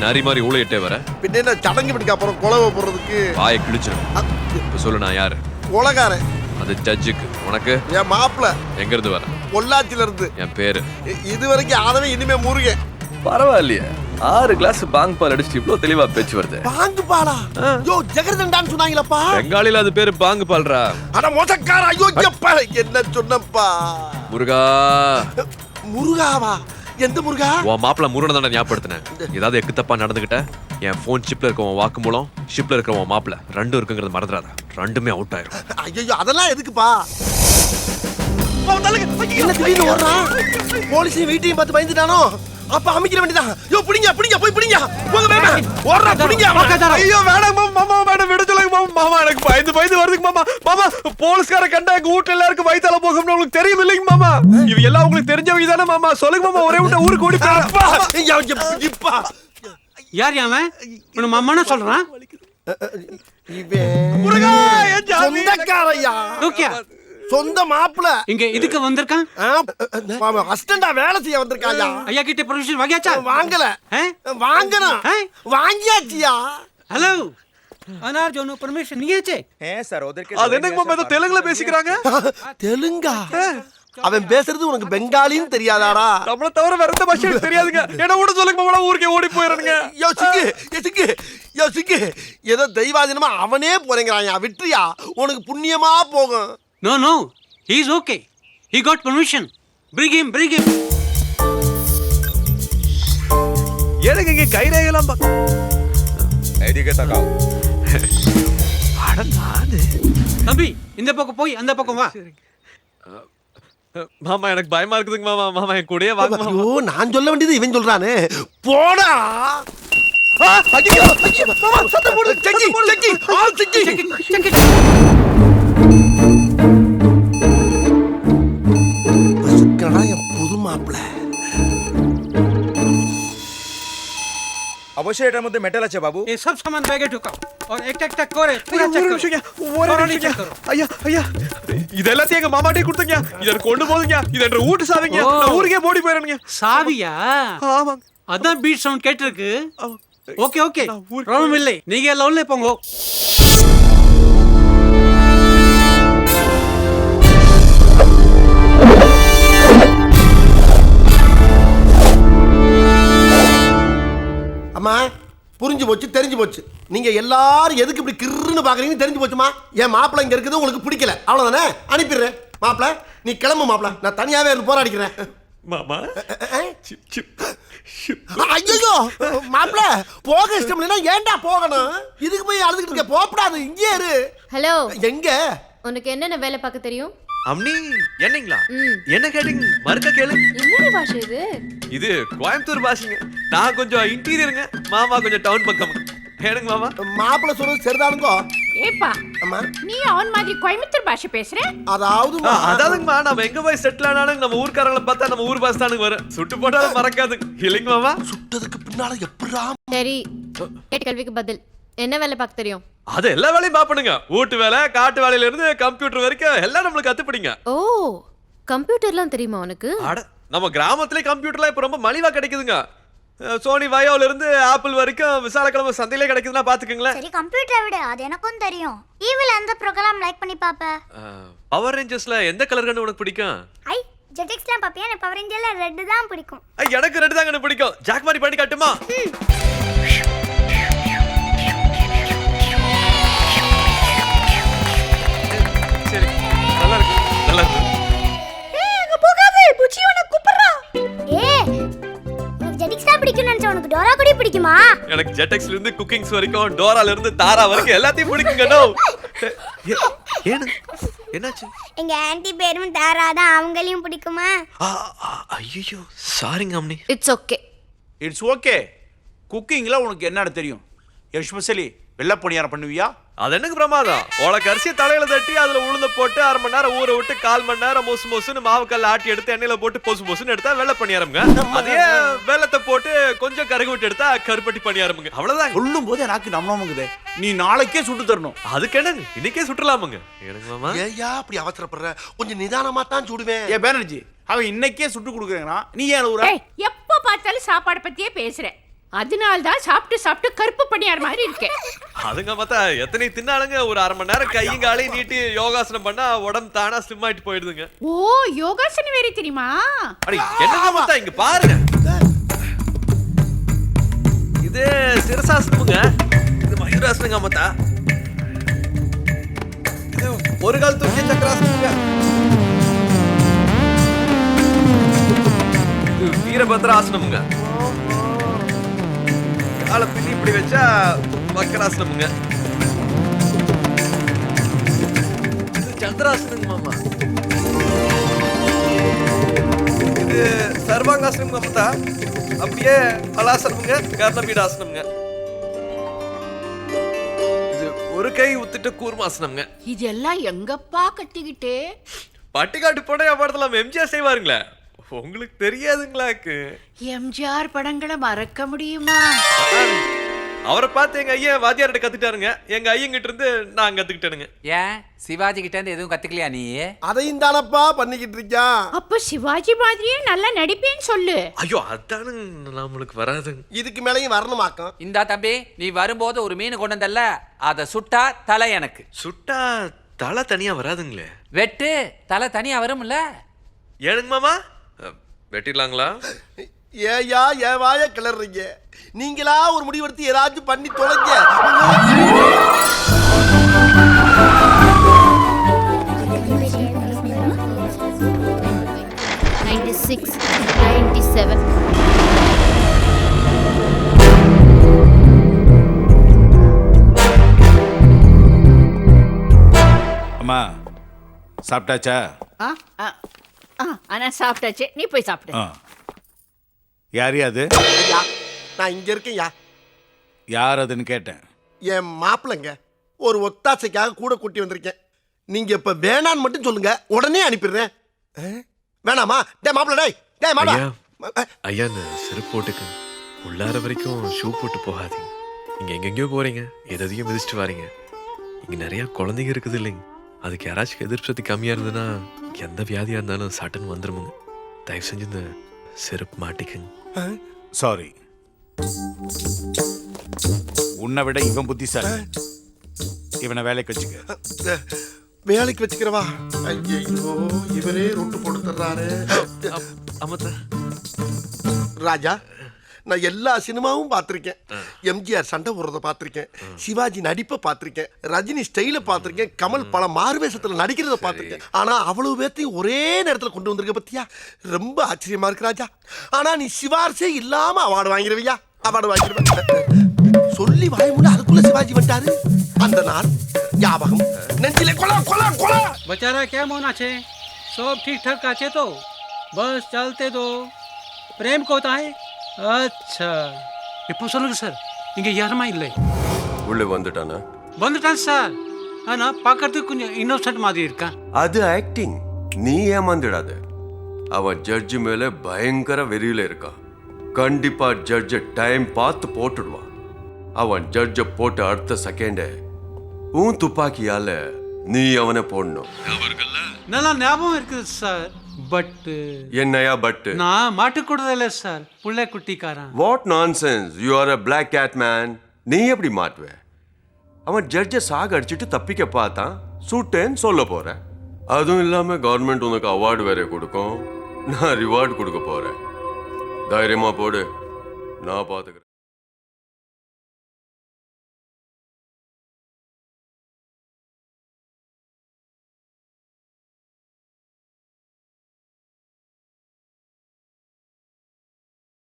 நரி மாதிரி ஊழையிட்டே வர? பின்ன என்ன சடங்கு பிடிக்க அப்புறம் கொலவை போடுறதுக்கு? வாயை கிழிச்சிடும். இப்ப சொல்லு, நான் யாரு? கொலகாரன். அது ஜட்ஜுக்கு. உனக்கு? என் மாப்பிள்ள. எங்க இருந்து வர? பொள்ளாச்சில இருந்து. என் பேரு இது வரைக்கும் ஆதவே இனிமே முருகன். பரவாயில்லையே, 6 கிளாஸ் பாங் பால் அடிச்சுட்டு இவ்வளவு தெளிவா பேச்சு வருது. பாங்கு பாலா? யோ ஜெகர்தண்டான்னு சொன்னாங்களப்பா. பெங்காலில அது பேரு பாங்கு பால்ரா. அட மோசக்கார. ஐயோ எப்பா என்ன சொன்னப்பா? முருகா. முருகாவா? எந்த முருகா? உன் மாப்பிள்ள முருகனை தானே ஞாபகப்படுத்தினேன். ஏதாவது எக்கு தப்பா நடந்துகிட்ட என் போன் சிப்ல இருக்க உன் வாக்குமூலம், ஷிப்ல இருக்க உன் மாப்பிள்ள ரெண்டும் இருக்குங்கிறது மறந்துடாத. ரெண்டுமே அவுட் ஆயிரும். ஐயோ அதெல்லாம் எதுக்குப்பா? என்ன திடீர்னு ஓடுறான்? போலீஸையும் வீட்டையும் பார்த்து பயந்துட்டானோ? அப்ப அமைக்கிற வேண்டியதான். யோ பிடிங்க பிடிங்க போய் பிடிங்க. போங்க மேமா. ஓடுறா பிடிங்க. ஐயோ வேணாம் மாமா, வேணாம் விட சொல்லுங்க மாமா. மாமா எனக்கு பயந்து வருதுங்க மாமா. மாமா போலீஸ்கார கண்டா எங்க வீட்டுல எல்லாருக்கும் வயித்தால போகும்னு உங்களுக்கு தெரியும் இல்லைங்க மாமா? இவ எல்லாம் உங்களுக்கு தெரிஞ்சவங்க தானே மாமா? சொல்லுங்க மாமா, ஒரே விட்ட ஊருக்கு ஓடி போறப்பா. இப்பா யார் அவன்? உன மாமான்னு சொல்றான். முருகா என் சொந்தக்காரையா. ஓகே, சொந்த மாப்பிள்ள இங்க இதுக்கு வந்திருக்கான். அசிஸ்டண்டா வேலை செய்ய வந்திருக்காயா. ஐயா கிட்ட பெர்மிஷன் வாங்கியாச்சா? வாங்கல. வாங்கணும். வாங்கியாச்சியா? हेलो अनार जोनो परमिशन नहीं है है सर उधर के அது என்னங்க மாமா ஏதோ தெலுங்குல பேசிக்கறாங்க? தெலுங்கா? அவன் பேசுறது உனக்கு பெங்காலின்னு தெரியாதாடா? நம்மள தவிர வேற எந்த பாஷை தெரியாதுங்க. என்ன ஊட சொல்லுங்க மாமா, ஊருக்கே ஓடி போயிரணுங்க. யோ சிக்கு ஏதோ தெய்வாதீனமா அவனே போறேங்கறாயா. விட்றியா? உனக்கு புண்ணியமா போகும். No no he is okay, he got permission. Bring him ஏங்க இங்க கைரேகலாம் ऐदिके तकाओ அட நானே. தம்பி இந்த பக்கம் போய் அந்த பக்கம் வா. மாமா எனக்கு பயமா இருக்குதுங்க மாமா. மாமா என் கூடயே வாங்க மாமா. ஐயோ நான் சொல்ல வேண்டியது இவன் சொல்றானே. போடா. ஐயோ மாமா சத்தம் போடு. செக்கி ஆல் செக்கி. புது மாப்பிள்ள অবশ্যই এটার মধ্যে মেটাল আছে বাবু। ये सब सामान बैगे ढुकाओ और एक करे पूरा चेक करो. ஐயா இது எல்லாத்தையும் எங்க மாமாட்டே கொடுத்தங்க. இத கொண்டு போடுங்க. இது என்ற வீட்டு சாவிங்க. நான் ஊருக்கே ஓடி போயிரணுங்க. சாவியா? ஆமா. அதான் பீட் சவுண்ட் கேட்டிருக்கு. ஓகே ப்ராப்ளம் இல்லை. நீங்க லவ்ல போங்க. அம்மா புரிஞ்சு போச்சு, தெரிஞ்சு போச்சு. நீங்க எல்லாரும் எதுக்கு இப்படி கிறுன்னு பாக்குறீங்கன்னு தெரிஞ்சு போச்சுமா. என் மாப்பிள்ள இங்க இருக்குது உங்களுக்கு பிடிக்கல, அவ்வளவுதானே? அனுப்பிடுறேன். மாப்பிள்ள நீ கிளம்பு மாப்பிள்ள, நான் தனியாவே இருந்து போராடிக்கிறேன். மாமா ஐயோ மாப்பிள்ள போக இஷ்டம் இல்லைன்னா ஏன்டா போகணும்? இதுக்கு போய் அழுதுகிட்டு இருக்க. போகக்கூடாது, இங்கே இரு. ஹலோ, எங்க? உனக்கு என்னென்ன வேலை பார்க்க தெரியும்? அம்னி என்னங்களா? என்ன கேட்டிங்க? மறுக்க கேளு. என்னடி பாஷை இது? இது கோயம்புத்தூர் பாஷைங்க. நான் கொஞ்சம் இன்டீரியருங்க, மாமா கொஞ்சம் டவுன் பக்கம். ஏனுங்க மாமா? மாப்பிள்ள சொல்றது சரிதானுங்கோ. ஏப்பா அம்மா நீ அவன் மாதிரி கோயம்புத்தூர் பாஷை பேசுற? அதாவதுங்கம்மா, நம்ம எங்க போய் செட்டில் ஆனாலும் நம்ம ஊர்க்காரங்களை பார்த்தா நம்ம ஊர் பாஷை தானுங்க வரும். சுட்டு போட்டாலும் மறக்காது இல்லைங்க மாமா? சுட்டதுக்கு பின்னால எப்படா? சரி, கேட்ட கேள்விக்கு பதில். என்ன வேலை பார்க்க தெரியும்? அது எல்லா வேலையும் பாப்பணுங்க. வீட்டு வேலை, காட்டு வேலையில இருந்து கம்ப்யூட்டர் வரைக்கும் எல்லாம் நம்மளுக்கு கத்துப்பிடிங்க. ஓ, கம்ப்யூட்டர்லாம் தெரியுமா உனக்கு? அட நம்ம கிராமத்திலே கம்ப்யூட்டர்லாம் இப்ப ரொம்ப மலிவா கிடைக்குதுங்க. சோனி வயோல இருந்து ஆப்பிள் வரைக்கும் விசாலக்கிழமை சந்தையிலே கிடைக்குதுன்னா பாத்துக்கங்களேன். சரி கம்ப்யூட்டரை விட அது எனக்கும் தெரியும். ஈவில் எந்த ப்ரோக்ராம் லைக் பண்ணி பாப்ப? பவர் ரேஞ்சர்ஸ்ல எந்த கலர் கண்ணு உனக்கு பிடிக்கும்? ஐ ஜெட்டிக்ஸ்லாம் பாப்பியா? எனக்கு பவர் ரேஞ்சர்ல ரெட் தான் பிடிக்கும். எனக்கு ரெட் தான் கண்ணு பிடிக்கும். ஜாக் மாதிரி பண்ணி காட்டுமா? சரி நல்லா இருக்கு, நல்லா இருக்கு. அங்க போகாதே, புச்சி உன்னை கூப்பிடுறா. உனக்கு ஜெட்டிக்ஸ்லாம் பிடிக்கும்னு நினைச்ச, உனக்கு டோரா கூட பிடிக்குமா? எனக்கு ஜெட்டெக்ஸ்ல இருந்து குக்கிங்ஸ் வரைக்கும், டோரால இருந்து தாரா வரைக்கும் எல்லாத்தையும் பிடிக்குங்க. நோ ஏன்னு என்னாச்சு? எங்க ஆன்ட்டி பேரும் தாரா தான், அவங்களையும் பிடிக்குமா? ஐயோ சாரிங்க அம்மனி. It's okay. It's okay. குக்கிங்ல உனக்கு என்னடா தெரியும்? எஸ்பெஷலி வெள்ளை பணியாரம் பண்ணுவியா? அது எனக்கு பிரமாதம். உனக்கு அரிசியை தலையில தட்டி அதுல உளுந்த போட்டு 1/2 மணி நேரம் ஊற விட்டு 1/4 மணி நேரம் மொசு மொசுன்னு மாவுக்கல்ல ஆட்டி எடுத்து எண்ணெயில போட்டு பொசு பொசுன்னு எடுத்தா வெள்ளை பணியாரம்ங்க. அதே வெள்ளத்தை போட்டு கொஞ்சம் கருகு விட்டு எடுத்தா கருப்பட்டி பணியாரம்ங்க. அவ்வளவுதான். சொல்லும் போது எனக்கு நம்மளமுங்குதே. நீ நாளைக்கே சுட்டு தரணும். அதுக்கு என்னங்க இன்னைக்கே சுட்டலாமுங்க. எனக்கு மாமா ஏயா அப்படி அவசரப்படுற? கொஞ்சம் நிதானமா தான் சுடுவேன். ஏ பேனர்ஜி, அவன் இன்னைக்கே சுட்டு கொடுக்குறேன்னா நீ ஏன் ஊரா? எப்ப பார்த்தாலும் சாப்பாடு பத்தியே பேசுற. அதனால்தான் சாப்பிட்டு சாப்பிட்டு கருப்பு பணியார் மாதிரி இருக்கேன். அதுங்க பார்த்தா எத்தனை தின்னாலுங்க ஒரு 1/2 மணி நேரம் கையும் காலையும் நீட்டி யோகாசனம் பண்ணா உடம்பு தானா ஸ்லிம் ஆயிட்டு போயிடுதுங்க. ஓ, யோகாசனம் வேற தெரியுமா? அடி என்னங்க பார்த்தா இங்க பாருங்க, இது சிரசாசனமுங்க, இது மயூராசனங்க மத்தா, இது ஒரு கால் தூக்கிய சக்கராசனமுங்க, இது வீரபத்ராசனமுங்க, காலை பின்னி இப்படி வச்சா வக்கராசனமுங்க, இது சந்திராசனங்க மாமா, இது சர்வாங்காசனமுங்க மத்தா, அப்படியே பலாசனமுங்க, கர்ணபீடாசனமுங்க, இது ஒரு கை உத்துட்டு கூர்மாசனமுங்க. இதெல்லாம் எங்கப்பா கட்டிக்கிட்டே? பட்டிக்காட்டு போட படத்துல எம்ஜிஆர் செய்வாருங்களே, உங்களுக்கு தெரியாதுங்களாக்கு? எம்ஜிஆர் படங்களை மறக்க முடியுமா? அவரை பார்த்து எங்க ஐயா வாத்தியார்கிட்ட கத்துட்டாருங்க, எங்க ஐயங்கிட்ட இருந்து நான் கத்துக்கிட்டேனுங்க. ஏன் சிவாஜி கிட்ட இருந்து எதுவும் கத்துக்கலையா நீ? அதையும் தானப்பா பண்ணிக்கிட்டு இருக்கான். அப்ப சிவாஜி மாதிரியே நல்லா நடிப்பேன்னு சொல்லு. ஐயோ அதானு நம்மளுக்கு வராதுங்க. இதுக்கு மேலேயும் வரணுமாக்கம். இந்தா தம்பி, நீ வரும்போது ஒரு மீன் கொண்டு வந்தல்ல, அதை சுட்டா தலை எனக்கு, சுட்டா தலை தனியா வராதுங்களே. வெட்டு தலை தனியா வரும்ல. ஏனுங்க மாமா, வெட்டிடலாங்களா? ஏயா ஏன் வாய கிளறீங்க? நீங்களா ஒரு முடிவெடுத்து ஏதாச்சும் பண்ணி தொலைங்க. 96, 97. அம்மா சாப்பிட்டாச்சா? ஆனா சாப்பிட்டாச்சு, நீ போய் சாப்பிடு. யார் அது? ஐயா, நான் இங்க இருக்கேன்யா. யார் அதுன்னு கேட்டேன். என் மாப்பிள்ளைங்க, ஒரு ஒத்தாசைக்காக கூட கூட்டி வந்திருக்கேன். நீங்க இப்ப வேணான்னு மட்டும் சொல்லுங்க, உடனே அனுப்பிடுறேன். வேணாமா? டே மாப்பிள்ள, டே மாப்பிள்ள. ஐயா இந்த செருப்பு போட்டுக்கு உள்ளார வரைக்கும் ஷூ போட்டு போகாதீங்க. நீங்க எங்கெங்கயோ போறீங்க, எதையும் மிதிச்சுட்டு வாரீங்க. இங்க நிறைய குழந்தைங்க இருக்குது இல்லைங்க, அதுக்கு யாராச்சும் எதிர்ப்பு சக்தி கம்மியா இருந்ததுன்னா எந்த வியாதியா இருந்தாலும் சட்டன் வந்துருமுங்க. தயவு செஞ்சு இந்த செருப்பு மாட்டிக்குங்க. சாரி, உன்னை விட இவன் புத்திசாலி. இவனை வேலைக்கு வச்சுக்க. வேலைக்கு வச்சுக்கிறவா? ஐயோ, இவரே ரொட்டு போட்டு தர்றாரு. ஆமாத்தா. ராஜா, நான் எல்லா சினிமாவும் பார்த்திருக்கேன். எம்ஜிஆர் சண்டை போடுறத பார்த்திருக்கேன், சிவாஜி நடிப்பை பார்த்திருக்கேன், ரஜினி ஸ்டைல பார்த்திருக்கேன், கமல் பல மாறுவேஷத்துல நடிக்கிறத பார்த்திருக்கேன். ஆனா அவ்வளவு பேர்த்தையும் ஒரே நேரத்துல கொண்டு வந்திருக்க பத்தியா? ரொம்ப ஆச்சரியமா இருக்கு ராஜா. ஆனா நீ சிவார்சே இல்லாம அவார்டு வாங்கிடுவியா? அவார்டு வாங்கிடுவேன் சொல்லி வாய்மூல அதுக்குள்ள சிவாஜி வந்துட்டாரு. அந்த நாள் ஞாபகம் நெஞ்சிலே கொலா கொலா கொலா. बेचारा क्या होना चाहिए? सब ठीक ठाक आचे तो बस चलते दो. प्रेम को होता है. अच्छा இப்போ சொல்லுங்க சார், இங்க யாருமா இல்லை? உள்ள வந்துட்டானா? வந்துட்டான் சார். ஆனா பார்க்கறதுக்கு கொஞ்சம் இன்னோசென்ட் மாதிரி இருக்கான். அது ஆக்டிங், நீ ஏமாந்துடாத. அவன் ஜட்ஜ் மேல பயங்கர வெறியில இருக்கான். கண்டிப்பா ஜட்ஜ டைம் பார்த்து போட்டுடுவான். அவன் ஜட்ஜ போட்டு அடுத்த செகண்ட் உன் துப்பாக்கியால நீ அவனை போடணும். நல்லா ஞாபகம் இருக்குது சார். பட் என்னையா பட்? நான் மாட்டுக்கூடது இல்லை சார், புள்ளை குட்டிக்காரன். What nonsense, you are a black cat man. நீ எப்படி மாட்டுவ? அவன் ஜட்ஜை சாக அடிச்சுட்டு தப்பிக்க பார்த்தான், சுட்டேன்னு சொல்ல போற. அதுவும் இல்லாம கவர்மெண்ட் உனக்கு அவார்டு வேற கொடுக்கும், நான் ரிவார்டு கொடுக்க போறேன். தைரியமா போடு, நான் பாத்துக்கிறேன்.